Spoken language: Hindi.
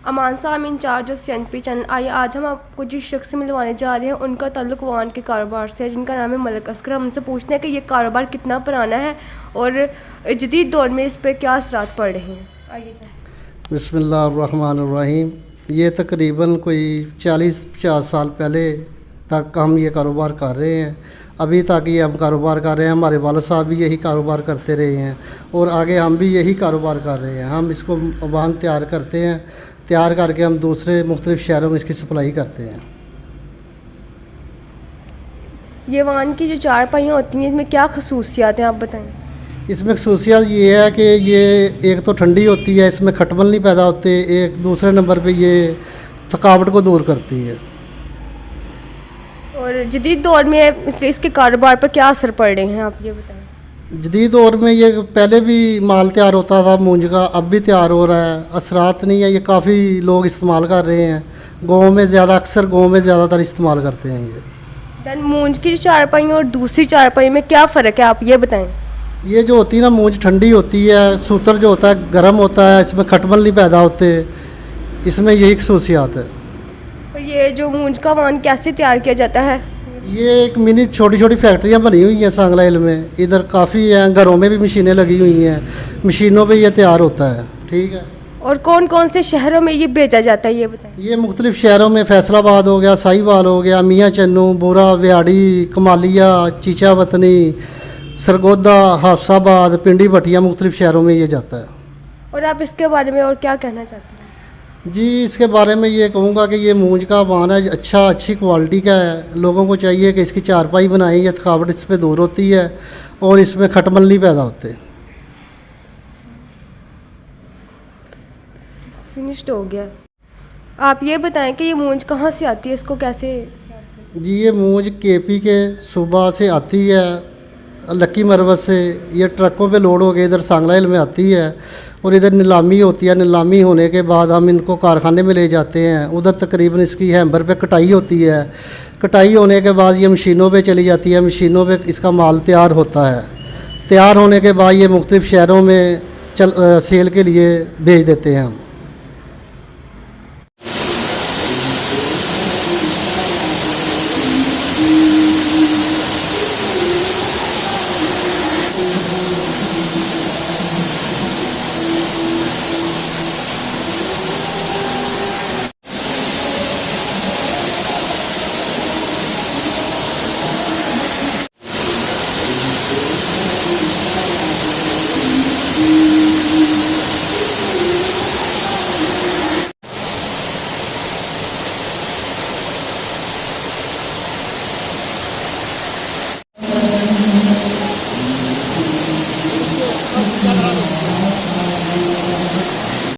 अमान साहब इंचार्ज ऑफ CNP चैनल। आइए आज हम आपको जिस शख्स से मिलवाने जा रहे हैं उनका ताल्लुक वान के कारोबार से है, जिनका नाम है मलिक असगर। हम उनसे पूछते हैं कि ये कारोबार कितना पुराना है और जदीद दौर में इस पर क्या असरात पड़ रहे हैं। आइए बिस्मिल्लाहिर्रहमानिर्रहीम। ये तकरीबन कोई 40-50 साल पहले तक हम ये कारोबार कर रहे हैं। अभी तक ये हम कारोबार कर रहे हैं। हमारे वालिद साहब भी यही कारोबार करते रहे हैं और आगे हम भी यही कारोबार कर रहे हैं। हम इसको वाहन तैयार करते हैं, तैयार करके हम दूसरे मुख्तलिफ़ शहरों में इसकी सप्लाई करते हैं। ये वाहन की जो चार पहियाँ होती हैं इसमें क्या खसूसियात हैं आप बताएं। इसमें खसूसियत ये है कि ये एक तो ठंडी होती है, इसमें खटमल नहीं पैदा होते, एक दूसरे नंबर पे ये थकावट को दूर करती है। और जदीद दौर में इसके कारोबार पर क्या असर पड़ रहे हैं आप ये बताएं। जदीद दौर में ये पहले भी माल तैयार होता था मूंज का, अब भी तैयार हो रहा है। असरात नहीं है, ये काफ़ी लोग इस्तेमाल कर रहे हैं। गाँव में ज़्यादा, अक्सर गाँव में ज़्यादातर इस्तेमाल करते हैं ये। दैन मूंज की चारपाई और दूसरी चारपाई में क्या फ़र्क है आप ये बताएं। ये जो होती है ना, मूंज ठंडी होती है, सूतर जो होता है गर्म होता है, इसमें खटमल नहीं पैदा होते, इसमें यही खसूसियात है। और ये जो मूंज का वाहन कैसे तैयार किया जाता है। ये एक मिनी छोटी छोटी फैक्ट्रियाँ बनी हुई हैं सांगलाइल में, इधर काफ़ी हैं, घरों में भी मशीनें लगी हुई हैं, मशीनों पे ये तैयार होता है। ठीक है। और कौन कौन से शहरों में ये बेचा जाता है ये बताएं। ये मुख्तलिफ़ शहरों में, फैसलाबाद हो गया, साहिवाल हो गया, मियाँ चन्नू, बोरा, व्याड़ी, कमालिया, चीचा वतनी, सरगोदा, हाफसाबाद, पिंडी भटिया, मुख्तलिफ़ शहरों में ये जाता है। और आप इसके बारे में और क्या कहना चाहते हैं। जी, इसके बारे में ये कहूँगा कि ये मूंज का वाहन है, अच्छी क्वालिटी का है। लोगों को चाहिए कि इसकी चारपाई बनाएं, ये थकावट इस पर दूर होती है और इसमें खटमल नहीं पैदा होते। फिनिश्ड हो गया। आप ये बताएं कि ये मूंज कहाँ से आती है, इसको कैसे। जी, ये मूंज KP के सूबा से आती है, लक्की मरवत से। ये ट्रकों पे लोड हो के इधर सांगलाइल में आती है और इधर नीलामी होती है। नीलामी होने के बाद हम इनको कारखाने में ले जाते हैं। उधर तकरीबन इसकी हैम्बर पे कटाई होती है। कटाई होने के बाद ये मशीनों पे चली जाती है। मशीनों पे इसका माल तैयार होता है। तैयार होने के बाद ये मुख्तलिफ़ शहरों में सेल के लिए भेज देते हैं हम।